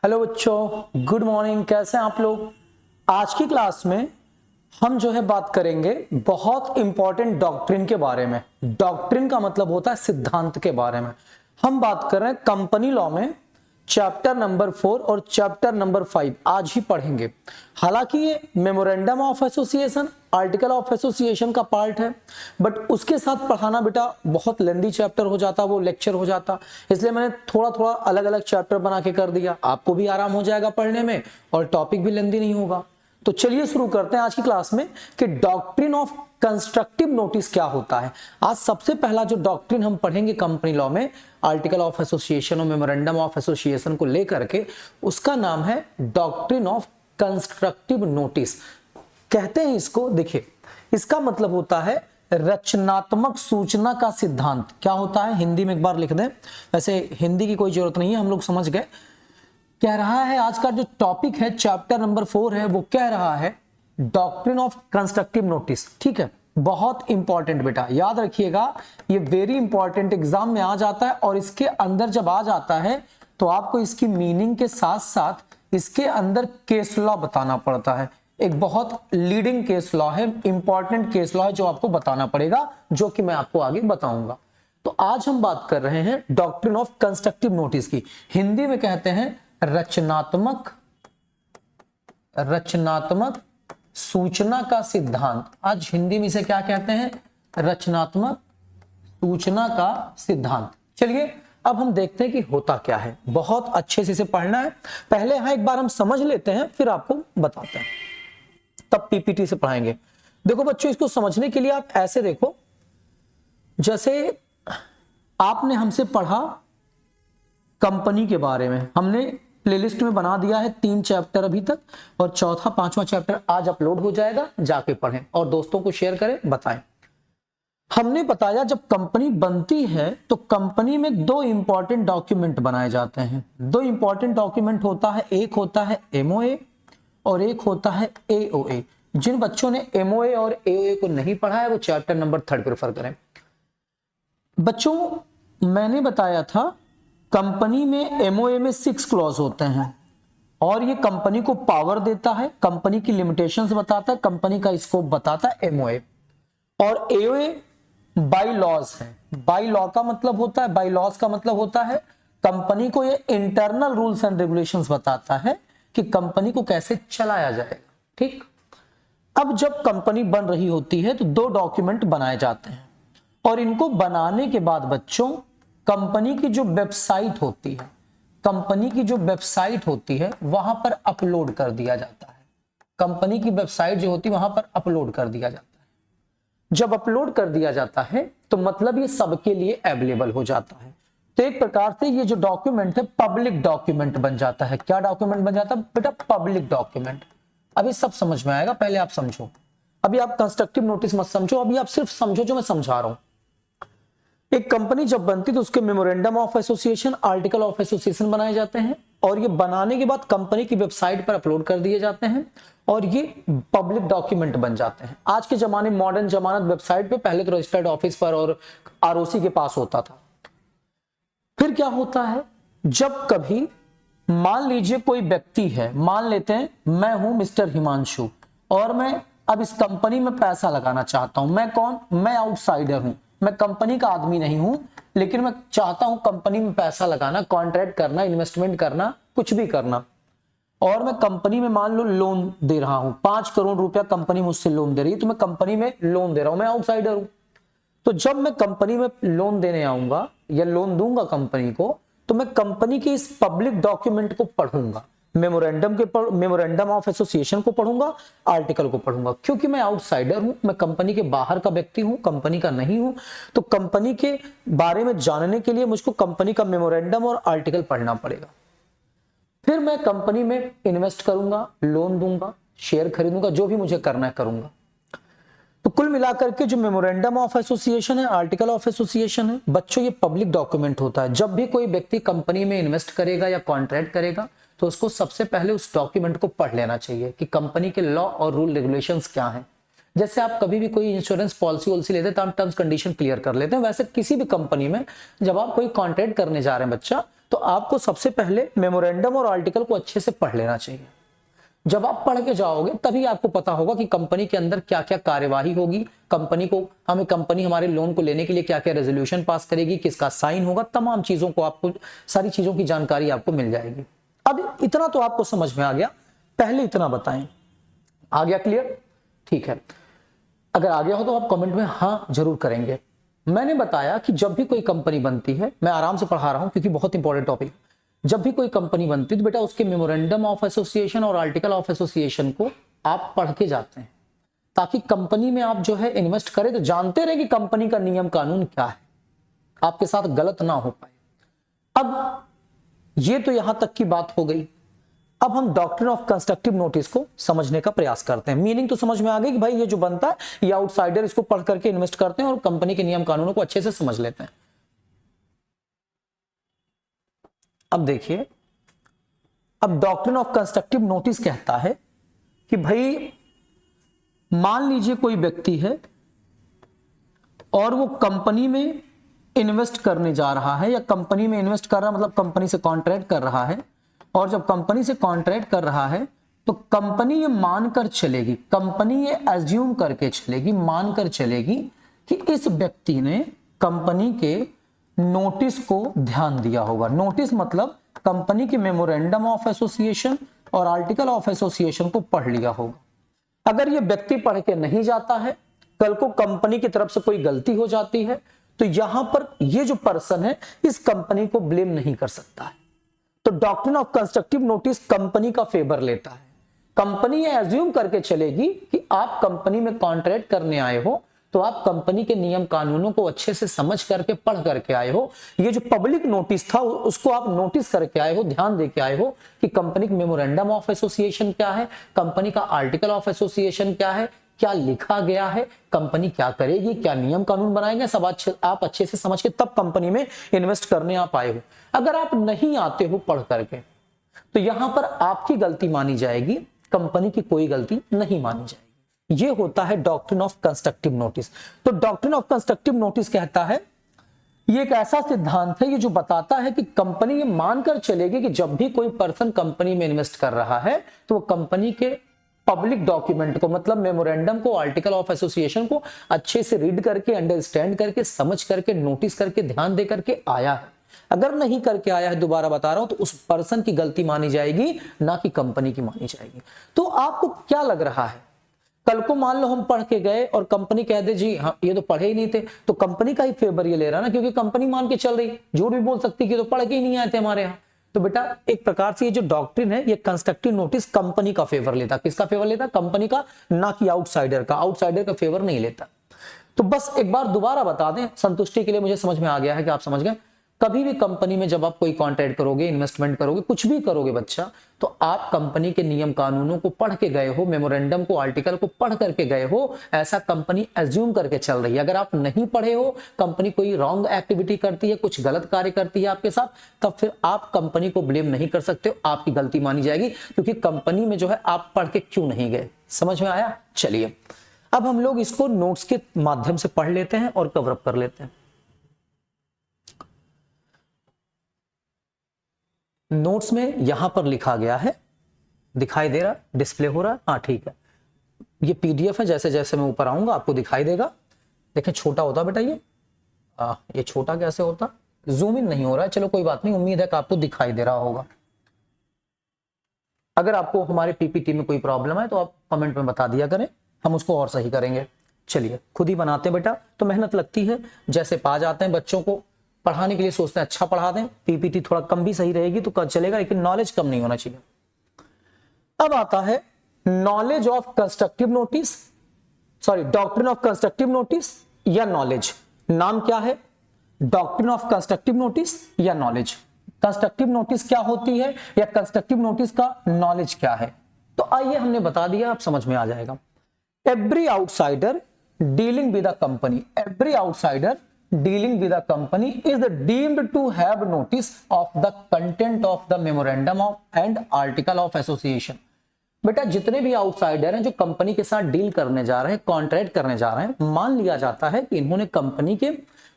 Hello बच्चों, good morning. कैसे हैं आप लोग। आज की क्लास में हम जो है बात करेंगे बहुत इंपॉर्टेंट डॉक्ट्रिन के बारे में। डॉक्ट्रिन का मतलब होता है सिद्धांत के बारे में। हम बात कर रहे हैं कंपनी लॉ में चैप्टर नंबर 4 और चैप्टर नंबर 5 आज ही पढ़ेंगे। हालांकि ये memorandum of association, article of association का पार्ट है, बट उसके साथ पढ़ाना बेटा बहुत लेंदी चैप्टर हो जाता, वो लेक्चर हो जाता। इसलिए मैंने थोड़ा थोड़ा अलग अलग चैप्टर बना के कर दिया, आपको भी आराम हो जाएगा पढ़ने में और टॉपिक भी लेंदी नहीं होगा। तो चलिए शुरू करते हैं आज की क्लास में कि डॉक्ट्रिन ऑफ कंस्ट्रक्टिव नोटिस क्या होता है। आज सबसे पहला जो डॉक्ट्रिन हम पढ़ेंगे कंपनी लॉ में आर्टिकल ऑफ एसोसिएशन और मेमोरेंडम ऑफ एसोसिएशन को लेकर के, उसका नाम है डॉक्ट्रिन ऑफ कंस्ट्रक्टिव नोटिस कहते हैं इसको। देखिए, इसका मतलब होता है रचनात्मक सूचना का सिद्धांत। क्या होता है हिंदी में एक बार लिख दें, वैसे हिंदी की कोई जरूरत नहीं है, हम लोग समझ गए। कह रहा है आज का जो टॉपिक है चैप्टर नंबर 4 है, वो कह रहा है डॉक्ट्रिन ऑफ कंस्ट्रक्टिव नोटिस। ठीक है, बहुत इंपॉर्टेंट बेटा, याद रखिएगा, ये वेरी इंपॉर्टेंट एग्जाम में आ जाता है। और इसके अंदर जब आ जाता है तो आपको इसकी मीनिंग के साथ साथ इसके अंदर केस लॉ बताना पड़ता है। एक बहुत लीडिंग केस लॉ है, इंपॉर्टेंट केस लॉ है जो आपको बताना पड़ेगा, जो कि मैं आपको आगे बताऊंगा। तो आज हम बात कर रहे हैं डॉक्ट्रिन ऑफ कंस्ट्रक्टिव नोटिस की। हिंदी में कहते हैं रचनात्मक सूचना का सिद्धांत। आज हिंदी में इसे क्या कहते हैं? रचनात्मक सूचना का सिद्धांत। चलिए अब हम देखते हैं कि होता क्या है। बहुत अच्छे से इसे पढ़ना है। पहले यहां एक बार हम समझ लेते हैं, फिर आपको बताते हैं, तब पीपीटी से पढ़ाएंगे। देखो बच्चों, इसको समझने के लिए आप ऐसे देखो, जैसे आपने हमसे पढ़ा कंपनी के बारे में, हमने प्लेलिस्ट में बना दिया है 3 चैप्टर अभी तक, और चौथा 5वां चैप्टर आज अपलोड हो जाएगा, जाके पढ़ें और दोस्तों को शेयर करें, बताएं। हमने बताया जब कंपनी बनती है तो कंपनी में 2 इंपॉर्टेंट डॉक्यूमेंट बनाए जाते हैं। 2 इंपॉर्टेंट डॉक्यूमेंट होता है, एक होता है एमओए और एक होता है एओए। जिन बच्चों ने एमओए और एओए को नहीं पढ़ा है वो चैप्टर नंबर 3 प्रेफर करें। बच्चों मैंने बताया था कंपनी में एमओए में 6 क्लॉज होते हैं और ये कंपनी को पावर देता है, कंपनी की लिमिटेशंस बताता है, कंपनी का स्कोप बताता है एमओए। और एओए बाई लॉज है। बाई लॉ का मतलब होता है, बाई लॉज का मतलब होता है कंपनी को ये इंटरनल रूल्स एंड रेगुलेशंस बताता है कि कंपनी को कैसे चलाया जाएगा। ठीक, अब जब कंपनी बन रही होती है तो 2 डॉक्यूमेंट बनाए जाते हैं और इनको बनाने के बाद बच्चों कंपनी की जो वेबसाइट होती है, कंपनी की जो वेबसाइट होती है वहां पर अपलोड कर दिया जाता है। कंपनी की वेबसाइट जो होती है वहां पर अपलोड कर दिया जाता है। जब अपलोड कर दिया जाता है तो मतलब ये सबके लिए अवेलेबल हो जाता है। तो एक प्रकार से ये जो डॉक्यूमेंट है पब्लिक डॉक्यूमेंट बन जाता है। क्या डॉक्यूमेंट बन जाता है बेटा? Public document. अभी सब समझ में आएगा, पहले आप समझो। अभी आप कंस्ट्रक्टिव नोटिस मत समझो, अभी आप सिर्फ समझो जो मैं समझा रहा हूं। एक कंपनी जब बनती तो उसके memorandum of association, article of association बनाए जाते हैं और ये बनाने के बाद कंपनी की वेबसाइट पर अपलोड कर दिए जाते हैं और ये पब्लिक डॉक्यूमेंट बन जाते हैं। आज के जमाने मॉडर्न जमानत वेबसाइट पे पहले तो रजिस्टर्ड ऑफिस पर और आरओसी के पास होता था। फिर क्या होता है, जब कभी मान लीजिए कोई व्यक्ति है, मान लेते हैं मैं हूं मिस्टर हिमांशु और मैं अब इस कंपनी में पैसा लगाना चाहता हूं। मैं कौन? मैं आउटसाइडर हूं, मैं कंपनी का आदमी नहीं हूं, लेकिन मैं चाहता हूं कंपनी में पैसा लगाना, कॉन्ट्रैक्ट करना, इन्वेस्टमेंट करना, कुछ भी करना। और मैं कंपनी में मान लो लोन दे रहा हूं, 5 करोड़ रुपया कंपनी मुझसे लोन दे रही है, तो मैं कंपनी में लोन दे रहा हूं, मैं आउटसाइडर हूं। तो जब मैं कंपनी में लोन देने आऊंगा या लोन दूंगा कंपनी को, तो मैं कंपनी के इस पब्लिक डॉक्यूमेंट को पढ़ूंगा, मेमोरेंडम ऑफ एसोसिएशन को पढ़ूंगा, आर्टिकल को पढ़ूंगा, क्योंकि मैं आउटसाइडर हूं, मैं कंपनी के बाहर का व्यक्ति हूं, कंपनी का नहीं हूं। तो कंपनी के बारे में जानने के लिए मुझको कंपनी का मेमोरेंडम और आर्टिकल पढ़ना पड़ेगा। फिर मैं कंपनी में इन्वेस्ट करूंगा, लोन दूंगा, शेयर खरीदूंगा, जो भी मुझे करना है करूंगा। तो कुल मिलाकर के जो मेमोरेंडम ऑफ एसोसिएशन है, आर्टिकल ऑफ एसोसिएशन है बच्चों, ये पब्लिक डॉक्यूमेंट होता है। जब भी कोई व्यक्ति कंपनी में इन्वेस्ट करेगा या कॉन्ट्रैक्ट करेगा तो उसको सबसे पहले उस डॉक्यूमेंट को पढ़ लेना चाहिए कि कंपनी के लॉ और रूल रेगुलेशंस क्या हैं। जैसे आप कभी भी कोई इंश्योरेंस पॉलिसी वॉलिसी लेते हैं तो आप टर्म्स कंडीशन क्लियर कर लेते हैं, वैसे किसी भी कंपनी में जब आप कोई कॉन्ट्रैक्ट करने जा रहे हैं बच्चा, तो आपको सबसे पहले मेमोरेंडम और आर्टिकल को अच्छे से पढ़ लेना चाहिए। जब आप पढ़ के जाओगे तभी आपको पता होगा कि कंपनी के अंदर क्या क्या कार्यवाही होगी, कंपनी हमारे लोन को लेने के लिए क्या क्या रेजोल्यूशन पास करेगी, किसका साइन होगा, तमाम चीजों को आपको, सारी चीजों की जानकारी आपको मिल जाएगी। अब इतना तो आपको समझ में आ गया, पहले इतना बताएं। आ गया क्लियर? ठीक है, अगर आ गया हो तो आप कमेंट में हाँ जरूर करेंगे। मैंने बताया कि जब भी कोई कंपनी बनती है, मैं आराम से पढ़ा रहा हूं क्योंकि बहुत इंपॉर्टेंट टॉपिक, जब भी कोई कंपनी बनती है तो बेटा उसके मेमोरेंडम ऑफ एसोसिएशन और आर्टिकल ऑफ एसोसिएशन को आप पढ़ के जाते हैं, ताकि कंपनी में आप जो है इन्वेस्ट करें तो जानते रहे कि कंपनी का नियम कानून क्या है, आपके साथ गलत ना हो पाए। अब ये तो यहां तक की बात हो गई। अब हम डॉक्ट्रिन ऑफ कंस्ट्रक्टिव नोटिस को समझने का प्रयास करते हैं। मीनिंग तो समझ में आ गई कि भाई ये जो बनता है ये आउटसाइडर इसको पढ़ करके इन्वेस्ट करते हैं और कंपनी के नियम कानूनों को अच्छे से समझ लेते हैं। अब देखिए, अब डॉक्ट्रिन ऑफ कंस्ट्रक्टिव नोटिस कहता है कि भाई मान लीजिए कोई व्यक्ति है और वो कंपनी में इन्वेस्ट करने जा रहा है, या कंपनी में इन्वेस्ट कर रहा मतलब कंपनी से कॉन्ट्रैक्ट कर रहा है, और जब कंपनी से कॉन्ट्रैक्ट कर रहा है तो कंपनी ये मानकर चलेगी, कंपनी ये एज्यूम करके चलेगी, मानकर चलेगी कि इस व्यक्ति ने कंपनी के नोटिस को ध्यान दिया होगा। नोटिस मतलब कंपनी के मेमोरेंडम ऑफ एसोसिएशन और आर्टिकल ऑफ एसोसिएशन को पढ़ लिया होगा। अगर ये व्यक्ति पढ़ के नहीं जाता है, कल को कंपनी की तरफ से कोई गलती हो जाती है, तो यहां पर ये जो पर्सन है इस कंपनी को ब्लेम नहीं कर सकता है। तो doctrine of constructive notice company का फेवर लेता है। कंपनी ये एज्यूम करके चलेगी कि आप कंपनी में कॉन्ट्रैक्ट करने आए हो तो आप कंपनी के नियम कानूनों को अच्छे से समझ करके पढ़ करके आए हो। ये जो पब्लिक नोटिस था उसको आप नोटिस करके आए हो, ध्यान दे के आए हो कि कंपनी का मेमोरेंडम ऑफ एसोसिएशन क्या है, कंपनी का आर्टिकल ऑफ एसोसिएशन क्या है, क्या लिखा गया है, कंपनी क्या करेगी, क्या नियम कानून बनाएंगे, सब आप अच्छे से समझ के तब कंपनी में इन्वेस्ट करने आप आए हो। अगर आप नहीं आते हो पढ़ करके तो यहां पर आपकी गलती मानी जाएगी, कंपनी की कोई गलती नहीं मानी जाएगी। ये होता है डॉक्ट्रिन ऑफ कंस्ट्रक्टिव नोटिस। तो डॉक्ट्रिन ऑफ कंस्ट्रक्टिव नोटिस कहता है, ये एक ऐसा सिद्धांत है ये जो बताता है कि कंपनी ये मानकर चलेगी कि जब भी कोई पर्सन कंपनी में इन्वेस्ट कर रहा है तो वो कंपनी के पब्लिक डॉक्यूमेंट को, मतलब मेमोरेंडम को, आर्टिकल ऑफ एसोसिएशन को अच्छे से रीड करके, अंडरस्टैंड करके, समझ करके, नोटिस करके, ध्यान दे करके आया है। अगर नहीं करके आया है, दोबारा बता रहा हूं, तो उस पर्सन की गलती मानी जाएगी, ना कि कंपनी की मानी जाएगी। तो आपको क्या लग रहा है, कल को मान लो हम पढ़ के गए और कंपनी कह दे जी हाँ ये तो पढ़े ही नहीं थे, तो कंपनी का ही फेवर ये ले रहा ना, क्योंकि कंपनी मान के चल रही, झूठ भी बोल सकती कि तो पढ़ के ही नहीं आए थे हमारे यहाँ। तो बेटा एक प्रकार से ये जो डॉक्ट्रिन है, ये कंस्ट्रक्टिव नोटिस कंपनी का फेवर लेता। किसका फेवर लेता? कंपनी का, ना कि आउटसाइडर का। आउटसाइडर का फेवर नहीं लेता। तो बस एक बार दोबारा बता दें संतुष्टि के लिए, मुझे समझ में आ गया है कि आप समझ गए। कभी भी कंपनी में जब आप कोई कॉन्ट्रैक्ट करोगे, इन्वेस्टमेंट करोगे, कुछ भी करोगे बच्चा, तो आप कंपनी के नियम कानूनों को पढ़ के गए हो, मेमोरेंडम को, आर्टिकल को पढ़ करके गए हो, ऐसा कंपनी एज्यूम करके चल रही है। अगर आप नहीं पढ़े हो, कंपनी कोई रॉन्ग एक्टिविटी करती है, कुछ गलत कार्य करती है आपके साथ, तब फिर आप कंपनी को ब्लेम नहीं कर सकते हो, आपकी गलती मानी जाएगी, क्योंकि कंपनी में जो है आप पढ़ के क्यों नहीं गए। समझ में आया? चलिए अब हम लोग इसको नोट्स के माध्यम से पढ़ लेते हैं और कवर अप कर लेते हैं। नोट्स में यहां पर लिखा गया है, दिखाई दे रहा, डिस्प्ले हो रहा है? हाँ ठीक है। ये पीडीएफ है, जैसे जैसे मैं ऊपर आऊंगा आपको दिखाई देगा। देखें छोटा होता बेटा ये छोटा कैसे होता, जूम इन नहीं हो रहा है। चलो कोई बात नहीं, उम्मीद है कि आपको दिखाई दे रहा होगा। अगर आपको हमारे पीपीटी में कोई प्रॉब्लम है तो आप कमेंट में बता दिया करें, हम उसको और सही करेंगे। चलिए खुद ही बनाते हैं बेटा, तो मेहनत लगती है। जैसे पा जाते हैं बच्चों को पढ़ाने के लिए, सोचते हैं अच्छा पढ़ा दें, पीपीटी थोड़ा कम भी सही रहेगी तो चलेगा, लेकिन नॉलेज कम नहीं होना चाहिए। अब आता है knowledge of constructive notice, sorry doctrine of constructive notice या नॉलेज। नाम क्या है? डॉक्ट्रिन ऑफ कंस्ट्रक्टिव नोटिस या नॉलेज। कंस्ट्रक्टिव नोटिस क्या होती है या कंस्ट्रक्टिव नोटिस का नॉलेज क्या है? तो आइए हमने बता दिया, आप समझ में आ जाएगा। Every outsider dealing with a company, every outsider dealing with a company is deemed to have notice of the content of the memorandum of and article of association। बेटा जितने भी आउटसाइडर हैं जो कंपनी के साथ डील करने जा रहे हैं, कॉन्ट्रैक्ट करने जा रहे हैं, मान लिया जाता है कि इन्होंने कंपनी के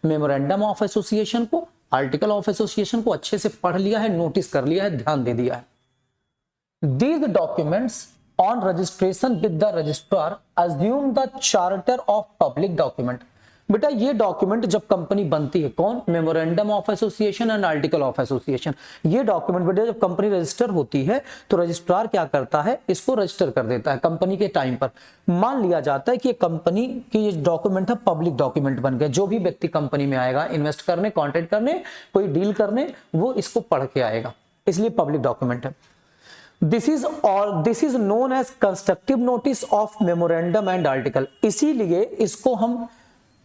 मेमोरेंडम ऑफ एसोसिएशन को, आर्टिकल ऑफ एसोसिएशन को अच्छे से पढ़ लिया है, नोटिस कर लिया है, ध्यान दे दिया है। These documents on registration with the registrar assume the charter of public document। बेटा ये डॉक्यूमेंट जब कंपनी बनती है, कौन, memorandum of association and article of association, ये डॉक्यूमेंट बेटा जब कंपनी रजिस्टर होती है तो रजिस्ट्रार क्या करता है, इसको रजिस्टर कर देता है कंपनी के टाइम पर। मान लिया जाता है कि ये कंपनी की ये डॉक्यूमेंट है, पब्लिक डॉक्यूमेंट बन गया। जो भी व्यक्ति कंपनी में आएगा इन्वेस्ट करने, कॉन्ट्रैक्ट करने, कोई डील करने, वो इसको पढ़ के आएगा, इसलिए पब्लिक डॉक्यूमेंट है। This is known as constructive notice of memorandum and article। इसीलिए इसको हम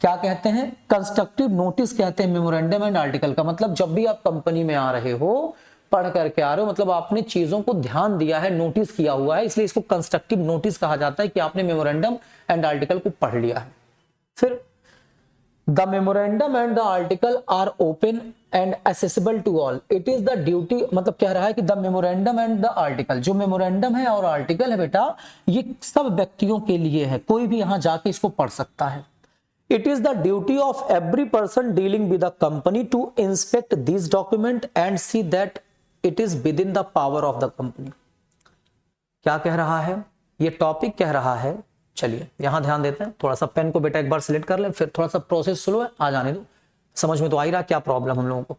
क्या कहते हैं, कंस्ट्रक्टिव नोटिस कहते हैं मेमोरेंडम एंड आर्टिकल का। मतलब जब भी आप कंपनी में आ रहे हो, पढ़ करके आ रहे हो, मतलब आपने चीजों को ध्यान दिया है, नोटिस किया हुआ है, इसलिए इसको कंस्ट्रक्टिव नोटिस कहा जाता है कि आपने मेमोरेंडम एंड आर्टिकल को पढ़ लिया है। फिर The memorandum and the article are open and accessible to all। It is the duty, मतलब कह रहा है कि the memorandum and the article, जो मेमोरेंडम है और आर्टिकल है बेटा, ये सब व्यक्तियों के लिए है, कोई भी यहां जाके इसको पढ़ सकता है। It is the duty of every person dealing with the company to inspect these document and see that it is within the power of the company। क्या कह रहा है, ये टॉपिक कह रहा है, चलिए यहां ध्यान देते हैं। थोड़ा सा पेन को बेटा एक बार सिलेक्ट कर ले, फिर थोड़ा सा प्रोसेस स्लो है, आ जाने दो, समझ में तो आ ही रहा क्या प्रॉब्लम हम लोगों को।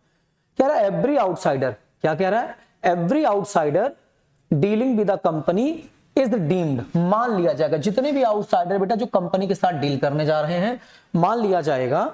कह रहा है एवरी आउटसाइडर, क्या कह रहा है, every outsider dealing with the company is deemed, मान लिया जाएगा, जितने भी आउटसाइडर बेटा जो कंपनी के साथ डील करने जा रहे हैं, मान लिया जाएगा,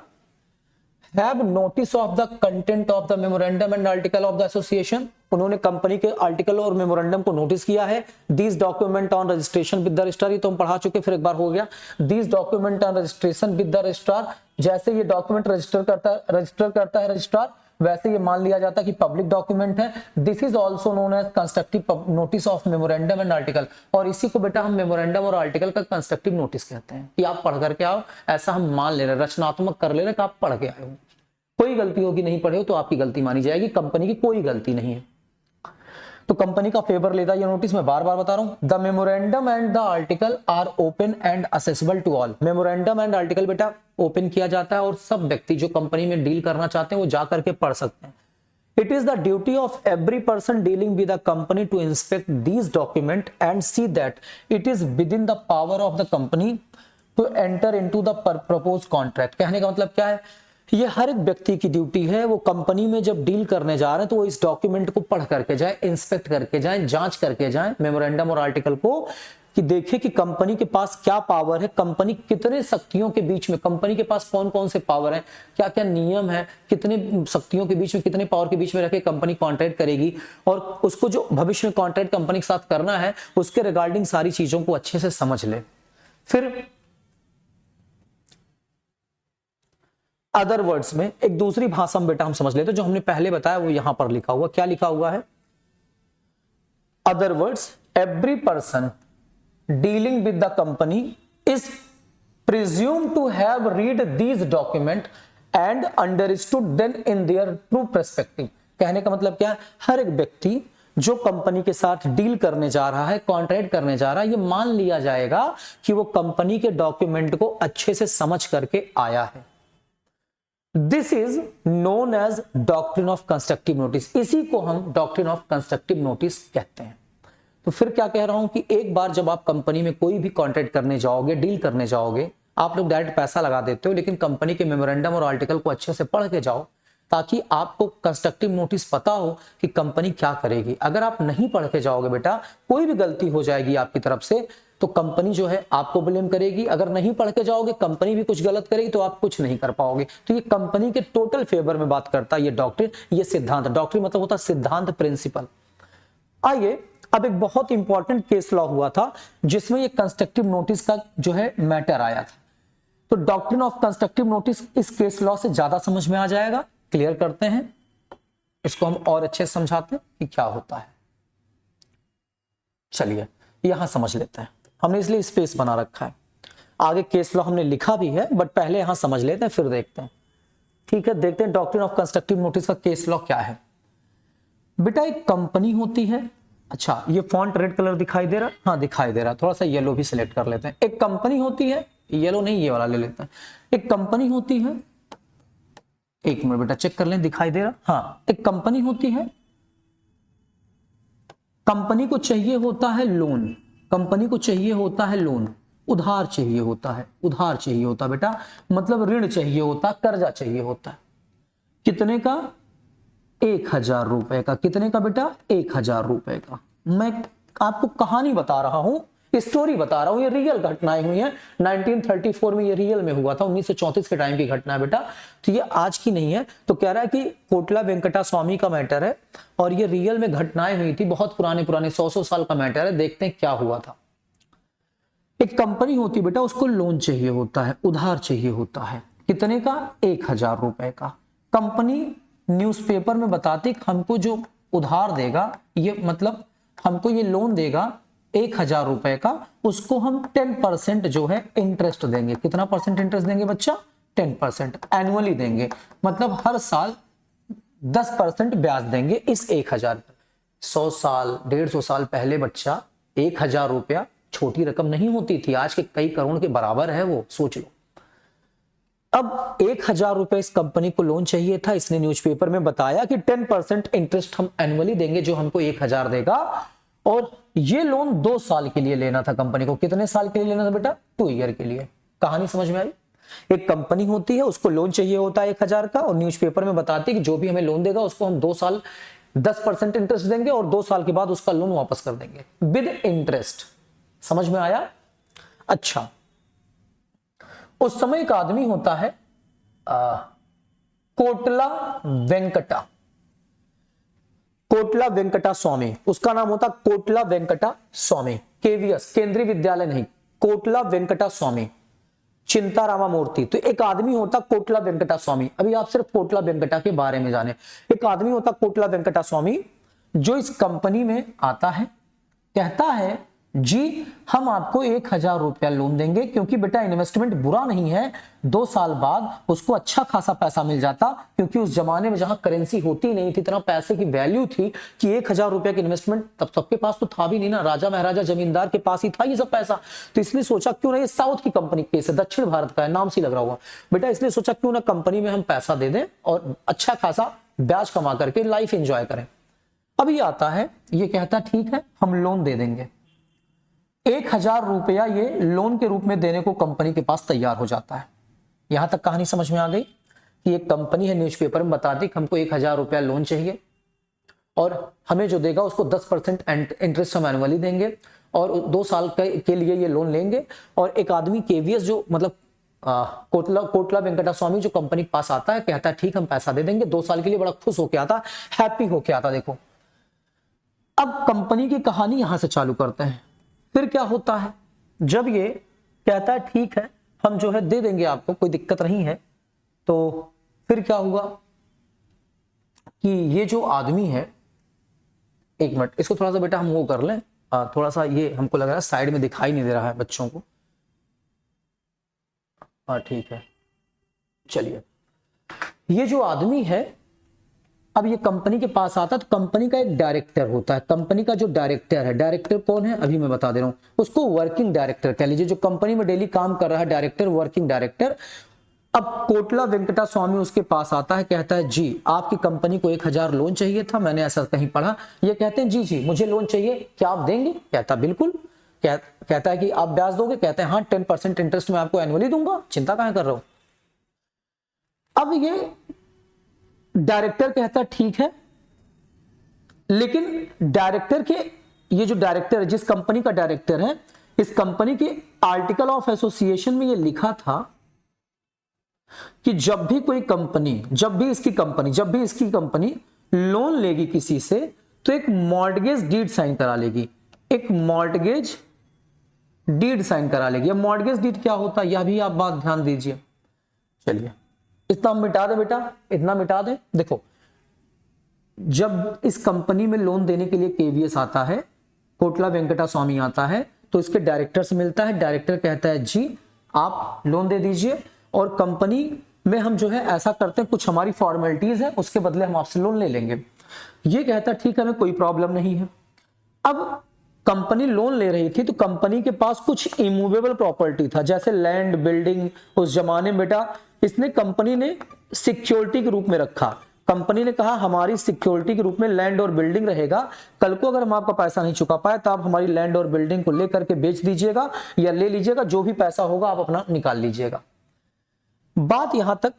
have notice of the content of the memorandum and article of the association, उन्होंने कंपनी के आर्टिकल और मेमोरेंडम को नोटिस किया है। These document on registration with the registrar, ये तो हम पढ़ा चुके, फिर एक बार हो गया। These document on registration with the registrar, जैसे ये डॉक्यूमेंट रजिस्टर करता है रजिस्ट्रार, वैसे ये मान लिया जाता है कि पब्लिक डॉक्यूमेंट है। This is also known as constructive notice of memorandum and article, और इसी को बेटा हम मेमोरेंडम और आर्टिकल का कंस्ट्रक्टिव नोटिस कहते हैं कि आप पढ़ करके आओ, ऐसा हम मान ले रहे, रचनात्मक कर ले रहे कि आप पढ़ के आए हो। कोई गलती होगी, नहीं पढ़े हो तो आपकी गलती मानी जाएगी, कंपनी की कोई गलती नहीं है, तो कंपनी का फेवर लेता है ये नोटिस। मैं बार बार बता रहा हूं, the memorandum and the article are open and accessible to all. Memorandum and article बेटा ओपन किया जाता है और सब व्यक्ति जो कंपनी में डील करना चाहते हैं वो जा करके पढ़ सकते हैं। It is the duty of every person dealing with the company to inspect these document and see that it is within the power of the company to enter into the propose contract. कहने का मतलब क्या है, ये हर एक व्यक्ति की duty है, वो कंपनी में जब डील करने जा रहे हैं तो वो इस डॉक्यूमेंट को पढ़ करके जाए, इंस्पेक्ट करके जाए, जांच करके जाए मेमोरेंडम और आर्टिकल को, कि देखे कि कंपनी के पास क्या पावर है, कंपनी कितने शक्तियों के बीच में, कंपनी के पास कौन कौन से पावर है, क्या क्या नियम है, कितने शक्तियों के बीच में, कितने पावर के बीच में रखे कंपनी कॉन्ट्रैक्ट करेगी, और उसको जो भविष्य में कॉन्ट्रैक्ट कंपनी के साथ करना है उसके रिगार्डिंग सारी चीजों को अच्छे से समझ ले। फिर अदर वर्ड्स में एक दूसरी भाषा में बेटा हम समझ लेते हैं, जो हमने पहले बताया वो यहां पर लिखा हुआ, क्या लिखा हुआ है, other words, every person dealing with the company is presumed to have read these document and understood them in their true perspective. कहने का मतलब क्या है, हर एक व्यक्ति जो कंपनी के साथ डील करने जा रहा है, कॉन्ट्रैक्ट करने जा रहा है, ये मान लिया जाएगा कि वो कंपनी के डॉक्यूमेंट को अच्छे से समझ करके आया है। This is known as doctrine of constructive notice, इसी को हम डॉक्ट्रिन ऑफ कंस्ट्रक्टिव नोटिस कहते हैं। तो फिर क्या कह रहा हूं कि एक बार जब आप कंपनी में कोई भी कॉन्ट्रैक्ट करने जाओगे, डील करने जाओगे, आप लोग डायरेक्ट पैसा लगा देते हो, लेकिन कंपनी के मेमोरेंडम और आर्टिकल को अच्छे से पढ़ के जाओ, ताकि आपको कंस्ट्रक्टिव नोटिस पता हो कि कंपनी क्या करेगी। अगर आप नहीं पढ़ के जाओगे बेटा, कोई भी गलती हो जाएगी आपकी तरफ से तो कंपनी जो है आपको ब्लेम करेगी। अगर नहीं पढ़ के जाओगे, कंपनी भी कुछ गलत करेगी तो आप कुछ नहीं कर पाओगे। तो ये कंपनी के टोटल फेवर में बात करता है ये डॉक्ट्रिन, ये सिद्धांत। डॉक्ट्रिन मतलब होता है सिद्धांत, प्रिंसिपल। आइए अब एक बहुत इंपॉर्टेंट केस लॉ हुआ था जिसमें ये कंस्ट्रक्टिव नोटिस का जो है मैटर आया था। तो डॉक्ट्रिन ऑफ कंस्ट्रक्टिव नोटिस इस केस लॉ से ज्यादा समझ में आ जाएगा। क्लियर करते हैं इसको, हम और अच्छे से समझाते हैं कि क्या होता है। चलिए यहां समझ लेते हैं, हमने इसलिए स्पेस बना रखा है, आगे केस लॉ हमने लिखा भी है, बट पहले यहां समझ लेते हैं फिर देखते हैं। ठीक है, देखते हैं डॉक्ट्रिन ऑफ कंस्ट्रक्टिव नोटिस का केस लॉ क्या है। बेटा एक कंपनी होती है, अच्छा ये फॉन्ट रेड कलर दिखाई दे रहा है, हाँ दिखाई दे रहा है, थोड़ा सा येलो भी सिलेक्ट कर लेते हैं। एक कंपनी होती है, येलो नहीं ये वाला ले लेते हैं। एक कंपनी होती है एक मिनट बेटा चेक कर लें, दिखाई दे रहा? हाँ, एक कंपनी होती है, कंपनी को चाहिए होता है लोन, कंपनी को चाहिए होता है लोन, उधार चाहिए होता है, उधार चाहिए होता बेटा, मतलब ऋण चाहिए होता, कर्जा चाहिए होता है। कितने का? 1000 रुपए का। कितने का बेटा? 1000 रुपए का। मैं आपको कहानी बता रहा हूं, स्टोरी बता रहा हूं, ये रियल घटनाएं हुई हैं। 1934 में ये रियल में हुआ था, 1934 के टाइम की घटना है बेटा, तो ये आज की नहीं है। तो कह रहा है कि कोटला वेंकटा स्वामी का मैटर है और ये रियल में घटनाएं हुई थी, बहुत पुराने पुराने 100 साल का मैटर है। देखते हैं क्या हुआ था। एक कंपनी होती बेटा, उसको लोन चाहिए होता है, उधार चाहिए होता है। कितने का? 1000 रुपए का। कंपनी न्यूज़पेपर में बताती कि हमको जो उधार देगा, ये मतलब हमको ये लोन देगा 1000 रुपए का, उसको हम 10% जो है इंटरेस्ट देंगे। कितना परसेंट इंटरेस्ट देंगे बच्चा? 10% एनुअली देंगे, मतलब हर साल 10% ब्याज देंगे इस 1000 पर। 100 साल 150 साल पहले बच्चा 1000 रुपया छोटी रकम नहीं होती थी, आज के कई करोड़ के बराबर है वो, सोच लो। अब 1000 रुपए इस कंपनी को लोन चाहिए था, इसने न्यूज़पेपर में बताया कि 10% इंटरेस्ट हम एनुअली देंगे, जो हमको 1000 देगा, और ये लोन 2 साल के लिए लेना था कंपनी को। कितने साल के लिए लेना था बेटा? 2 ईयर के लिए। कहानी समझ में आई? एक कंपनी होती है, उसको लोन चाहिए होता है 1000 का, और न्यूज़पेपर में बताती है कि जो भी हमें लोन देगा उसको हम 2 साल 10% इंटरेस्ट देंगे और 2 साल के बाद उसका लोन वापस कर देंगे विद इंटरेस्ट। समझ में आया? अच्छा, उस समय एक आदमी होता है कोटला वेंकटा, कोटला वेंकटा स्वामी, उसका नाम होता कोटला वेंकटा स्वामी, केवीएस केंद्रीय विद्यालय नहीं, कोटला वेंकटा स्वामी, चिंतारामा मूर्ति। तो एक आदमी होता कोटला वेंकटा स्वामी। अभी आप सिर्फ कोटला वेंकटा के बारे में जाने। एक आदमी होता कोटला वेंकटा स्वामी, जो इस कंपनी में आता है, कहता है जी हम आपको 1000 रुपया लोन देंगे, क्योंकि बेटा इन्वेस्टमेंट बुरा नहीं है, 2 साल बाद उसको अच्छा खासा पैसा मिल जाता, क्योंकि उस जमाने में जहां करेंसी होती नहीं थी, इतना पैसे की वैल्यू थी कि 1000 रुपया की इन्वेस्टमेंट तब सबके पास तो था भी नहीं ना, राजा महाराजा जमींदार के पास ही था ये सब पैसा। तो इसलिए सोचा क्यों ना, ये साउथ की कंपनी केस है, दक्षिण भारत का है, नाम से लग रहा होगा बेटा, इसलिए सोचा क्यों ना कंपनी में हम पैसा दे दें और अच्छा खासा ब्याज कमा करके लाइफ एंजॉय करें। अब ये आता है, ये कहता ठीक है हम लोन दे देंगे। 1000 रुपया ये लोन के रूप में देने को कंपनी के पास तैयार हो जाता है। यहां तक कहानी समझ में आ गई कि एक कंपनी है, न्यूज़पेपर में बताती कि हमको 1000 रुपया लोन चाहिए और हमें जो देगा उसको 10% इंटरेस्ट हम एनुअली देंगे और 2 साल के लिए ये लोन लेंगे। और एक आदमी केवीएस जो मतलब कोटला वेंकटा स्वामी जो कंपनी के पास आता है, कहता है ठीक हम पैसा दे देंगे, 2 साल के लिए। बड़ा खुश होके आता, हैप्पी होके आता। देखो अब कंपनी की कहानी यहां से चालू करते हैं। फिर क्या होता है, जब ये कहता है ठीक है हम जो है दे देंगे आपको, कोई दिक्कत नहीं है, तो फिर क्या हुआ कि ये जो आदमी है, एक मिनट इसको थोड़ा सा बेटा हम वो कर लें, थोड़ा सा ये हमको लग रहा है साइड में दिखाई नहीं दे रहा है बच्चों को। ठीक है, चलिए। ये जो आदमी है, अब ये कंपनी के पास आता है, तो कंपनी का एक डायरेक्टर होता है। कंपनी का जो डायरेक्टर है, डायरेक्टर कौन है अभी मैं बता दे रहा हूं, उसको वर्किंग डायरेक्टर कह लीजिए, जो कंपनी में डेली काम कर रहा है, डायरेक्टर, वर्किंग डायरेक्टर। अब कोटला वेंकटा स्वामी उसके पास आता है, कहता है जी आपकी कंपनी को 1000 लोन चाहिए था, मैंने ऐसा कहीं पढ़ा। ये कहते हैं जी जी मुझे लोन चाहिए, क्या आप देंगे? कहता बिल्कुल। कहता है कि आप ब्याज दोगे? कहते हैं हाँ 10% इंटरेस्ट मैं आपको एनुअली दूंगा, चिंता कहां कर रहा हूं। अब ये डायरेक्टर कहता ठीक है, लेकिन डायरेक्टर के, ये जो डायरेक्टर है, जिस कंपनी का डायरेक्टर है, इस कंपनी के आर्टिकल ऑफ एसोसिएशन में ये लिखा था कि जब भी कोई कंपनी, जब भी इसकी कंपनी लोन लेगी किसी से, तो एक मॉर्टगेज डीड साइन करा लेगी, एक मॉर्टगेज डीड साइन करा लेगी। अब मॉर्टगेज डीड क्या होता है, यह भी आप बात ध्यान दीजिए। चलिए इतना मिटा दे बेटा, इतना मिटा दे। देखो जब इस कंपनी में लोन देने के लिए केवीएस आता है, कोटला वेंकटा स्वामी आता है, तो इसके डायरेक्टर से मिलता है। डायरेक्टर कहता है जी आप लोन दे दीजिए और कंपनी में हम जो है ऐसा करते हैं, कुछ हमारी फॉर्मेलिटीज है, उसके बदले हम आपसे लोन ले लेंगे। ये कहता है ठीक है हमें कोई प्रॉब्लम नहीं है। अब कंपनी लोन ले रही थी, तो कंपनी के पास कुछ इमूवेबल प्रॉपर्टी था, जैसे लैंड, बिल्डिंग। उस जमाने में बेटा इसने, कंपनी ने सिक्योरिटी के रूप में रखा। कंपनी ने कहा हमारी सिक्योरिटी के रूप में लैंड और बिल्डिंग रहेगा, कल को अगर हम आपका पैसा नहीं चुका पाए तो आप हमारी लैंड और बिल्डिंग को लेकर के बेच दीजिएगा या ले लीजिएगा, जो भी पैसा होगा आप अपना निकाल लीजिएगा। बात यहां तक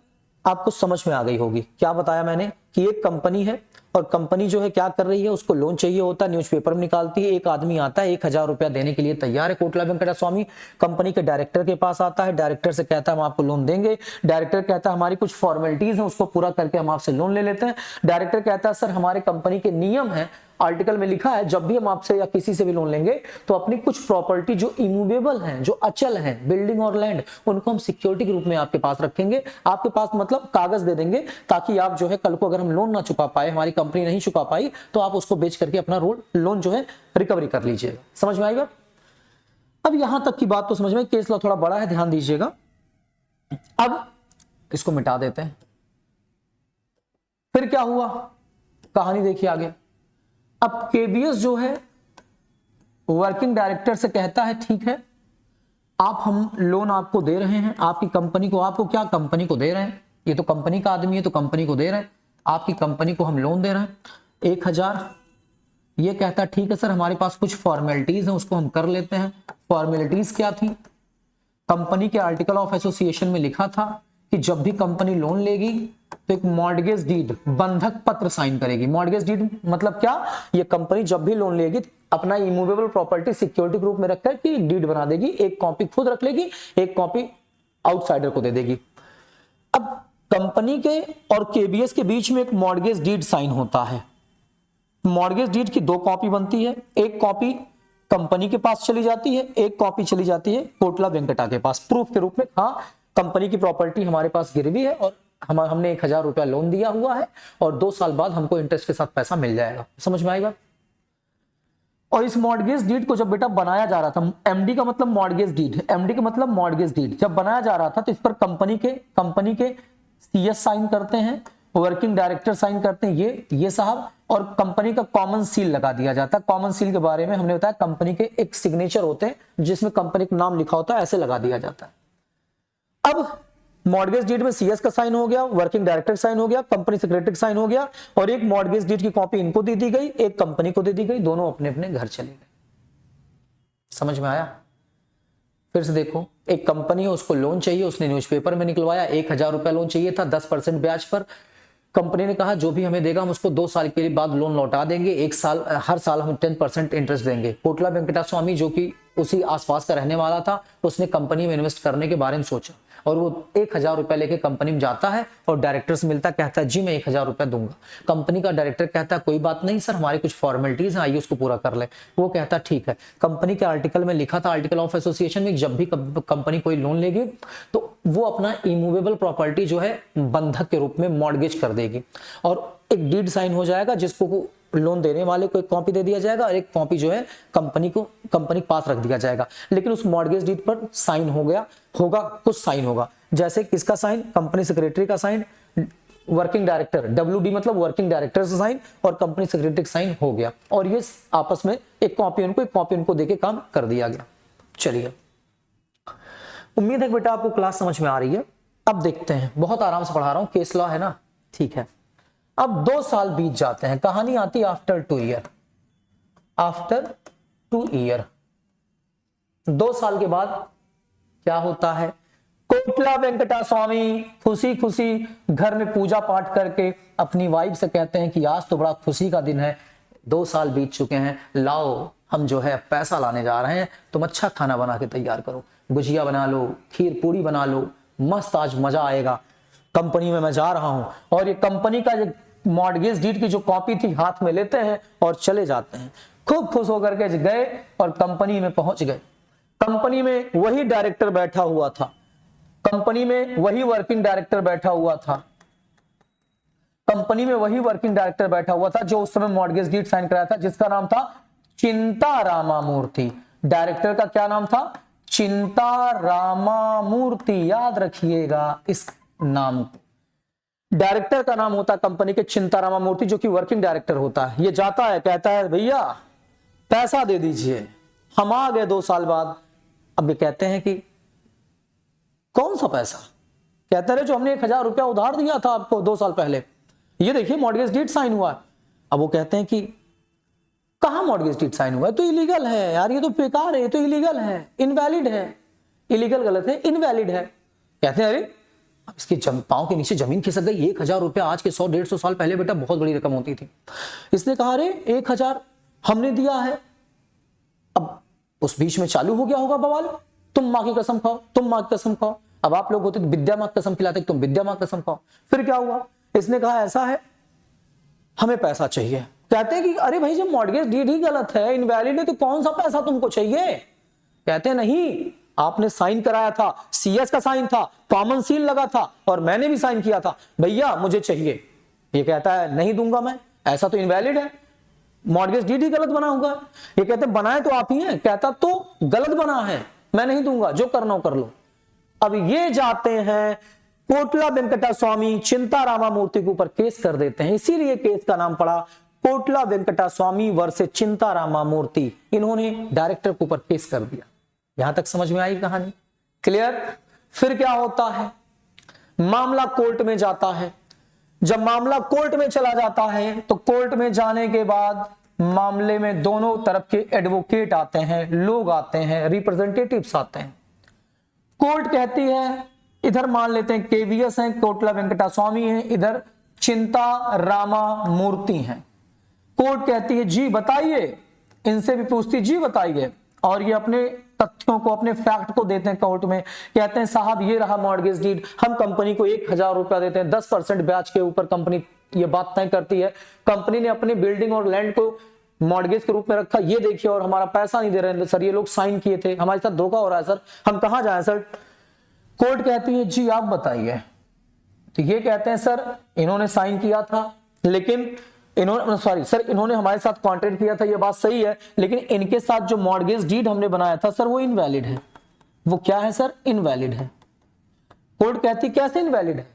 आपको समझ में आ गई होगी। क्या बताया मैंने कि एक कंपनी है और कंपनी जो है क्या कर रही है, उसको लोन चाहिए होता है, न्यूज़पेपर में निकालती है, एक आदमी आता है 1000 रुपया देने के लिए तैयार है, कोटला वेंकटा स्वामी कंपनी के डायरेक्टर के पास आता है, डायरेक्टर से कहता है हम आपको लोन देंगे। डायरेक्टर कहता है हमारी कुछ फॉर्मेलिटीज है उसको पूरा करके हम आपसे लोन ले लेते हैं। डायरेक्टर कहता है सर हमारे कंपनी के नियम है, आर्टिकल में लिखा है जब भी हम आपसे या किसी से भी लोन लेंगे तो अपनी कुछ प्रॉपर्टी जो इमूवेबल हैं, जो अचल हैं, बिल्डिंग और लैंड, उनको हम सिक्योरिटी के रूप में आपके पास रखेंगे। आपके पास मतलब कागज दे देंगे ताकि आप जो है कल को अगर हम लोन ना चुका पाए, हमारी कंपनी नहीं चुका पाई, तो आप उसको बेच करके अपना लोन जो है रिकवरी कर लीजिएगा। समझ में आएगा? अब यहां तक की बात तो समझ में, केस लॉ थोड़ा बड़ा है, ध्यान दीजिएगा। अब इसको मिटा देते हैं। फिर क्या हुआ, कहानी देखिए आगे। अब केबीएस जो है वर्किंग डायरेक्टर से कहता है ठीक है आप हम लोन आपको दे रहे हैं, आपकी कंपनी को, आपको क्या कंपनी को दे रहे हैं, ये तो कंपनी का आदमी है तो कंपनी को दे रहे हैं, आपकी कंपनी को हम लोन दे रहे हैं 1000। ये कहता है ठीक है सर हमारे पास कुछ फॉर्मेलिटीज हैं उसको हम कर लेते हैं। फॉर्मेलिटीज क्या थी? कंपनी के आर्टिकल ऑफ एसोसिएशन में लिखा था कि जब भी कंपनी लोन लेगी तो एक मॉर्गेज डीड, बंधक पत्र साइन करेगी। मॉर्गेज डीड मतलब क्या? ये कंपनी जब भी लोन लेगी अपना इमूवेबल प्रॉपर्टी सिक्योरिटी के रूप में रखकर कि डीड बना देगी, एक कॉपी खुद रख लेगी, एक कॉपी आउटसाइडर को दे देगी। अब कंपनी के और केबीएस के बीच में एक मॉर्गेज डीड साइन होता है। मॉर्गेज डीड की 2 कॉपी बनती है, एक कॉपी कंपनी के पास चली जाती है, एक कॉपी चली जाती है कोटला वेंकटा के पास प्रूफ के रूप में, हाँ कंपनी की प्रॉपर्टी हमारे पास गिरवी है और हमने 1000 रुपया लोन दिया हुआ है और 2 साल बाद हमको इंटरेस्ट के साथ पैसा मिल जाएगा। समझ में आएगा? और इस मॉर्गेज डीड को जब बेटा बनाया जा रहा था, एमडी का मतलब मॉर्गेज डीड, एमडी का मतलब मॉर्गेज डीड, जब बनाया जा रहा था तो इस पर कंपनी के सीएस साइन करते हैं, वर्किंग डायरेक्टर साइन करते हैं ये साहब, और कंपनी का कॉमन सील लगा दिया जाता है। कॉमन सील के बारे में हमने बताया कंपनी के एक सिग्नेचर होते हैं जिसमें कंपनी का नाम लिखा होता है, ऐसे लगा दिया जाता है। अब मॉर्गेज डीड में सीएस का साइन हो गया, वर्किंग डायरेक्टर साइन हो गया, कंपनी सेक्रेटरी साइन हो गया और एक मॉर्गेज डीड की कॉपी इनको दे दी गई, एक कंपनी को दे दी गई, दोनों अपने अपने घर चले गए। समझ में आया? फिर से देखो, एक कंपनी है उसको लोन चाहिए, उसने न्यूज़पेपर में निकलवाया 1000 रुपया लोन चाहिए था 10% ब्याज पर। कंपनी ने कहा जो भी हमें देगा हम उसको 2 साल के बाद लोन लौटा देंगे, 1 साल हर साल हम 10% इंटरेस्ट देंगे। कोटला वेंकटा स्वामी जो कि उसी आसपास का रहने वाला था, उसने कंपनी में इन्वेस्ट करने के बारे में सोचा और वो 1000 रुपया लेके कंपनी में जाता है और डायरेक्टर से मिलता, कहता है जी मैं 1000 रुपया दूंगा। कंपनी का डायरेक्टर कहता है कोई बात नहीं सर हमारी कुछ फॉर्मेलिटीज हैं, आइए उसको पूरा कर ले। वो कहता ठीक है। कंपनी के आर्टिकल में लिखा था, आर्टिकल ऑफ एसोसिएशन में, जब भी कंपनी कोई लोन लेगी तो वो अपना इमूवेबल प्रॉपर्टी जो है बंधक के रूप में मॉर्गेज कर देगी और एक डीड साइन हो जाएगा जिसको लोन देने वाले को एक कॉपी दे दिया जाएगा और एक कॉपी जो है कंपनी के पास रख दिया जाएगा। लेकिन उस मॉर्गेज डीड पर साइन होगा कुछ साइन होगा, जैसे किसका साइन? कंपनी सेक्रेटरी का साइन, वर्किंग डायरेक्टर, WD मतलब वर्किंग डायरेक्टर से साइन और कंपनी सेक्रेटरी का साइन हो गया और ये आपस में एक कॉपी उनको देके काम कर दिया गया। चलिए, उम्मीद है बेटा आपको क्लास समझ में आ रही है। अब देखते हैं, बहुत आराम से पढ़ा रहा हूं, केस लॉ है ना, ठीक है। अब 2 साल बीत जाते हैं, कहानी आती है आफ्टर 2 ईयर। आफ्टर 2 ईयर 2 साल के बाद क्या होता है? कोटला वेंकटा स्वामी खुशी खुशी घर में पूजा पाठ करके अपनी वाइफ से कहते हैं कि आज तो बड़ा खुशी का दिन है, 2 साल बीत चुके हैं, लाओ हम जो है पैसा लाने जा रहे हैं, तुम अच्छा खाना बना के तैयार करो, गुजिया बना लो, खीर पूरी बना लो, मस्त आज मजा आएगा, कंपनी में मैं जा रहा हूं। और ये कंपनी का जो मॉर्गेज डीड की जो कॉपी थी हाथ में लेते हैं और चले जाते हैं। खूब खुश होकर के गए और कंपनी में पहुंच गए। कंपनी में वही डायरेक्टर बैठा हुआ था, कंपनी में वही वर्किंग डायरेक्टर बैठा हुआ था, कंपनी में वही वर्किंग डायरेक्टर बैठा हुआ था जो उस समय मॉर्गेज डीड साइन कराया था, जिसका नाम था चिंता रामामूर्ति। डायरेक्टर का क्या नाम था? चिंता रामामूर्ति। याद रखिएगा इस नाम को। डायरेक्टर का नाम होता कंपनी के चिंता रामामूर्ति, जो कि वर्किंग डायरेक्टर होता है। ये जाता है, कहता है भैया पैसा दे दीजिए, हम आ गए 2 साल बाद। अब ये कहते हैं कि कौन सा पैसा? कहते रहे जो हमने 1000 रुपया उधार दिया था आपको 2 साल पहले, ये देखिए मॉर्गेज डीड साइन हुआ है। अब वो कहते हैं कि कहां मॉर्गेज डीड साइन हुआ है, तो इलीगल है यार, ये तो बेकार है, ये तो इलीगल है, इनवैलिड है। इलीगल गलत है, इनवैलिड है। कहते हैं अरे इसके पांव के नीचे जमीन खिसक गई, 1000 रुपया आज के 100-150 साल पहले बेटा बहुत बड़ी रकम होती थी। इसने कहा अरे 1000 हमने दिया है। अब उस बीच में चालू हो गया होगा बवाल, तुम मां की कसम खाओ, तुम मां की कसम खाओ। अब आप लोग होते तो विद्या मां की कसम खिलाते, तुम विद्या मां की कसम खाओ। फिर क्या हुआ, इसने कहा ऐसा है हमें पैसा चाहिए। कहते हैं कि अरे भाई जब मॉर्गेज डीड ही गलत है, इनवैलिड है, तो कौन सा पैसा तुमको चाहिए। कहते हैं नहीं, आपने साइन कराया था, सीएस का साइन था, कॉमन सील लगा था और मैंने भी साइन किया था, भैया मुझे चाहिए। ये कहता है नहीं दूंगा मैं, ऐसा तो इनवैलिड है, मॉर्गेज डीड ही गलत बना होगा। ये कहते बनाए तो आप ही हैं, कहता तो गलत बना है, मैं नहीं दूंगा, जो करना हो कर लो। अब ये जाते हैं कोटला वेंकटा स्वामी चिंतारामा मूर्ति के ऊपर केस कर देते हैं, इसीलिए केस का नाम पड़ा कोटला वेंकटा स्वामी वर्सेस चिंतारामा मूर्ति। इन्होंने डायरेक्टर के ऊपर केस कर दिया। यहां तक समझ में आई कहानी, क्लियर। फिर क्या होता है, मामला कोर्ट में जाता है। जब मामला कोर्ट में चला जाता है तो कोर्ट में जाने के बाद मामले में दोनों तरफ के एडवोकेट आते हैं, लोग आते हैं, रिप्रेजेंटेटिव्स आते हैं। कोर्ट कहती है, इधर मान लेते हैं केवीएस हैं, कोटला वेंकटा स्वामी हैं, इधर चिंता रामा मूर्ति हैं। कोर्ट कहती है जी बताइए, इनसे भी पूछती जी बताइए, और ये अपने तथ्यों को, अपने फैक्ट को देते हैं कोर्ट में। कहते हैं साहब ये रहा मॉर्गेज डीड, हम कंपनी को 1000 रुपया देते हैं, 10% ब्याज के ऊपर कंपनी ये बात तय करती है। कंपनी ने अपनी बिल्डिंग और लैंड को मॉर्गेज के रूप में रखा, ये देखिए, और हमारा पैसा नहीं दे रहे हैं सर, ये लोग साइन किए थे, हमारे साथ धोखा हो रहा है सर, हम कहां जाएं सर। कोर्ट कहती है जी आप बताइए। तो ये कहते हैं सर इन्होंने साइन किया था, लेकिन इन्होंने सॉरी सर इन्होंने हमारे साथ कॉन्ट्रैक्ट किया था, ये बात सही है, लेकिन इनके साथ जो मॉर्गेज डीड हमने बनाया था सर वो इनवैलिड है। वो क्या है सर, इनवैलिड है। कोर्ट कहती कैसे इनवैलिड है,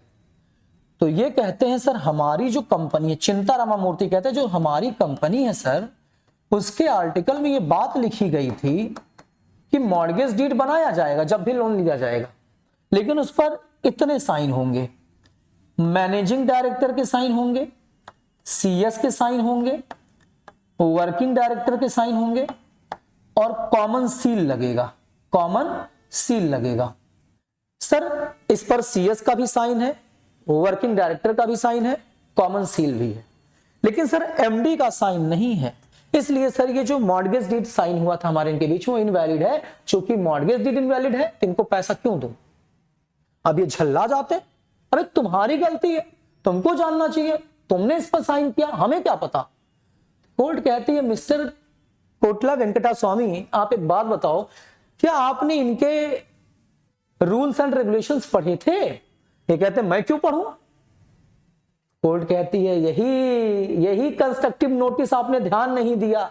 तो ये कहते हैं सर हमारी जो कंपनी है, चिंतारामा मूर्ति कहते हैं जो हमारी कंपनी है सर, उसके आर्टिकल में ये बात लिखी गई थी कि मॉर्गेज डीड बनाया जाएगा जब भी लोन लिया जाएगा, लेकिन उस पर इतने साइन होंगे, मैनेजिंग डायरेक्टर के साइन होंगे, सीएस के साइन होंगे, वर्किंग डायरेक्टर के साइन होंगे और कॉमन सील लगेगा, कॉमन सील लगेगा। सर इस पर सीएस का भी साइन है, वर्किंग डायरेक्टर का भी साइन है, कॉमन सील भी है, लेकिन सर एमडी का साइन नहीं है। इसलिए सर ये जो मॉर्गेज डीड साइन हुआ था हमारे इनके बीच में इनवैलिड है। चूंकि मॉर्गेज डीड इनवैलिड है, इनको पैसा क्यों दूं। अब ये झल्ला जाते, अरे तुम्हारी गलती है, तुमको जानना चाहिए, तुमने इस पर साइन किया, हमें क्या पता। कोर्ट कहती है मिस्टर कोटला वेंकटा स्वामी आप एक बात बताओ, क्या आपने इनके रूल्स एंड रेगुलेशंस पढ़े थे। ये कहते मैं क्यों पढ़ूं। कोर्ट कहती है यही कंस्ट्रक्टिव नोटिस आपने ध्यान नहीं दिया,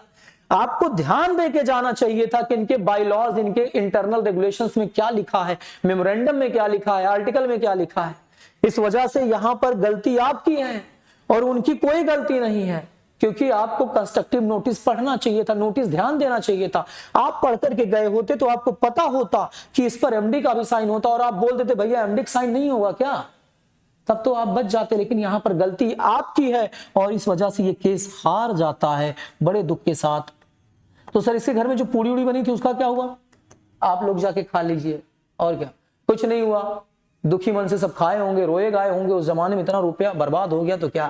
आपको ध्यान देके जाना चाहिए था कि इनके बायलॉज, इनके इंटरनल रेगुलेशंस में क्या लिखा है, मेमोरेंडम में क्या लिखा है, आर्टिकल में क्या लिखा है। इस वजह से यहां पर गलती आपकी है और उनकी कोई गलती नहीं है, क्योंकि आपको कंस्ट्रक्टिव नोटिस पढ़ना चाहिए था, नोटिस ध्यान देना चाहिए था। आप पढ़ करके गए होते तो आपको पता होता कि इस पर एमडी का भी साइन होता और आप बोल देते भैया एमडी का साइन नहीं होगा क्या, तब तो आप बच जाते। लेकिन यहां पर गलती आपकी है और इस वजह से ये केस हार जाता है बड़े दुख के साथ। तो सर इसके घर में जो पूड़ी उड़ी बनी थी उसका क्या हुआ, आप लोग जाके खा लीजिए, और क्या, कुछ नहीं हुआ, दुखी मन से सब खाए होंगे, रोए गाए होंगे, उस जमाने में इतना रुपया बर्बाद हो गया तो क्या।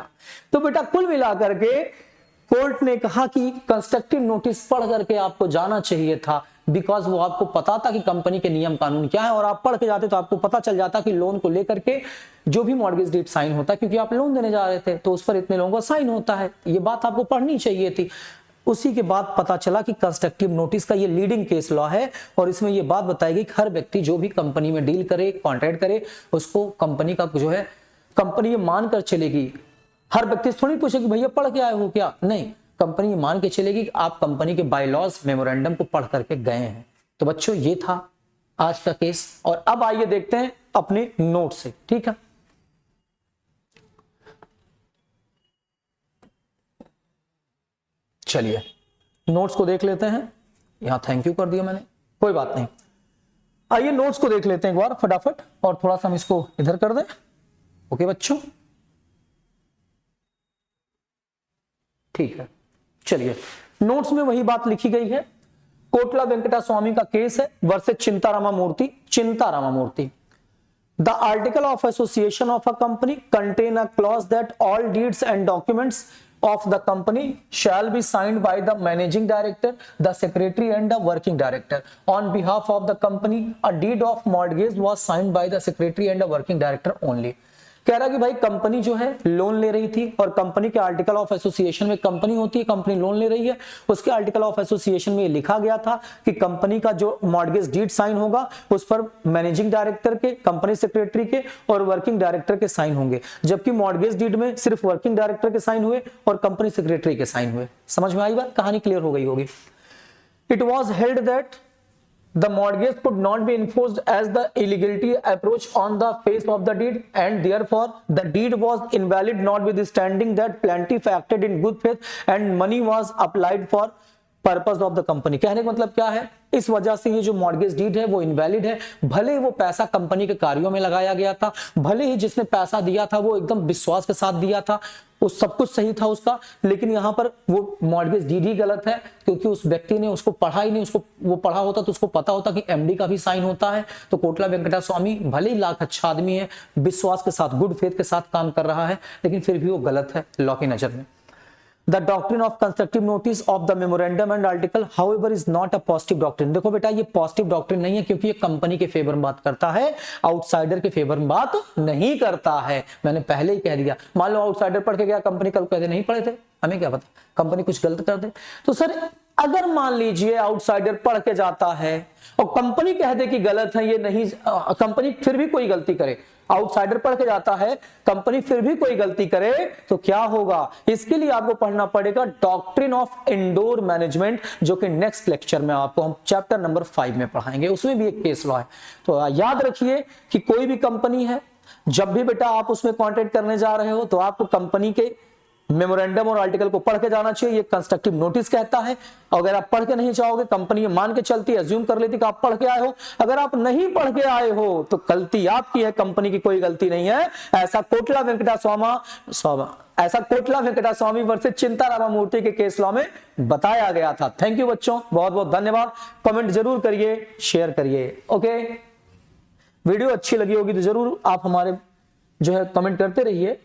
तो बेटा कुल मिलाकर के कोर्ट ने कहा कि कंस्ट्रक्टिव नोटिस पढ़ करके आपको जाना चाहिए था, बिकॉज वो आपको पता था कि कंपनी के नियम कानून क्या है, और आप पढ़ के जाते तो आपको पता चल जाता कि लोन को लेकर के जो भी मॉर्गेज डीड साइन होता है, क्योंकि आप लोन देने जा रहे थे तो उस पर इतने लोगों का साइन होता है, ये बात आपको पढ़नी चाहिए थी। उसी के बाद पता चला कि कंस्ट्रक्टिव नोटिस का ये लीडिंग केस लॉ है, और इसमें ये बात बताई गई कि हर व्यक्ति जो भी कंपनी में डील करे, कॉन्ट्रैक्ट करे, उसको कंपनी का जो है कंपनी ये मानकर चलेगी। हर व्यक्ति थोड़ी पूछेगी भैया पढ़ के आए हो क्या, नहीं, कंपनी ये मान के चलेगी कि आप कंपनी के बायलॉज मेमोरेंडम को पढ़ करके गए हैं। तो बच्चों ये था आज का केस, और अब आइए देखते हैं अपने नोट से, ठीक है। चलिए नोट्स को देख लेते हैं। यहां थैंक यू कर दिया मैंने, कोई बात नहीं। आइए नोट्स को देख लेते हैं एक बार फटाफट, और थोड़ा सा हम इसको इधर कर दें। ओके बच्चों, ठीक है, चलिए नोट्स में वही बात लिखी गई है। कोटला वेंकटा स्वामी का केस है versus Chintarama Murthy. Chintarama Murthy, the article of association of a company contain a clause that all deeds and documents of the company shall be signed by the managing director, the secretary and the working director. On behalf of the company, a deed of mortgage was signed by the secretary and the working director only. कह रहा कि भाई company जो है loan ले रही थी, और कंपनी के आर्टिकल ऑफ एसोसिएशन में, कंपनी होती है, कंपनी लोन ले रही है, उसके आर्टिकल ऑफ एसोसिएशन में लिखा गया था कि कंपनी का जो मॉर्गेज डीड साइन होगा उस पर मैनेजिंग डायरेक्टर के, कंपनी सेक्रेटरी के और वर्किंग डायरेक्टर के साइन होंगे, जबकि मॉर्गेज डीड में सिर्फ वर्किंग डायरेक्टर के साइन हुए और कंपनी सेक्रेटरी के साइन हुए। समझ में आई बात, कहानी क्लियर हो गई होगी। It was held that the mortgage could not be enforced as the illegality approach on the face of the deed, and therefore the deed was invalid, notwithstanding that plaintiff acted in good faith and money was applied for purpose of the company। कहने का मतलब क्या है, इस वजह से ये जो मॉर्गेज डीड है वो इनवैलिड है। भले ही वो पैसा कंपनी के कार्यों में लगाया गया था, भले ही जिसने पैसा दिया था वो एकदम विश्वास के साथ दिया था, उस सब कुछ सही था उसका, लेकिन यहाँ पर वो मॉर्गेज डीड ही गलत है, क्योंकि उस व्यक्ति ने उसको पढ़ा ही नहीं। उसको वो पढ़ा होता तो उसको पता होता कि एमडी का भी साइन होता है। तो कोटला वेंकटा स्वामी भले ही लाख अच्छा आदमी है, विश्वास के साथ, गुड फेथ के साथ काम कर रहा है, लेकिन फिर भी वो गलत है लॉ की नजर में। The doctrine of constructive notice of the memorandum and article, however, is not a positive doctrine। देखो बेटा, ये पॉजिटिव डॉक्ट्रिन नहीं है, क्योंकि ये कंपनी के फेवर में बात करता है, आउटसाइडर के फेवर में बात नहीं करता है। मैंने पहले ही कह दिया, मान लो आउटसाइडर पढ़ के गया, कंपनी कल कहते नहीं पढ़े थे, हमें क्या पता कंपनी कुछ गलत कर दे। तो सर अगर मान लीजिए आउटसाइडर पढ़ के जाता है और कंपनी कह दे कि गलत है, ये नहीं, कंपनी फिर भी कोई गलती करे, आउटसाइडर पढ़ के जाता है, कंपनी फिर भी कोई गलती करे, तो क्या होगा? इसके लिए आपको पढ़ना पड़ेगा डॉक्ट्रिन ऑफ इंडोर मैनेजमेंट, जो कि नेक्स्ट लेक्चर में आपको हम चैप्टर नंबर 5 में पढ़ाएंगे। उसमें भी एक केस लॉ है। तो याद रखिए कि कोई भी कंपनी है, जब भी बेटा आप उसमें कॉन्ट्रैक्ट करने जा रहे हो तो आपको कंपनी के मेमोरेंडम और आर्टिकल को पढ़ के जाना चाहिए। ये कंस्ट्रक्टिव नोटिस कहता है। अगर आप पढ़ के नहीं जाओगे, कंपनी मान के चलती है, अज्यूम कर लेती कि आप पढ़ के आए हो। अगर आप नहीं पढ़ के आए हो तो गलती आपकी है, कंपनी की कोई गलती नहीं है। ऐसा कोटला वेंकटा स्वामी वर्सेस चिंतारामा मूर्ति के केस लॉ में बताया गया था। थैंक यू बच्चों, बहुत बहुत धन्यवाद। कमेंट जरूर करिए, शेयर करिए। ओके, वीडियो अच्छी लगी होगी तो जरूर आप हमारे जो है कमेंट करते रहिए।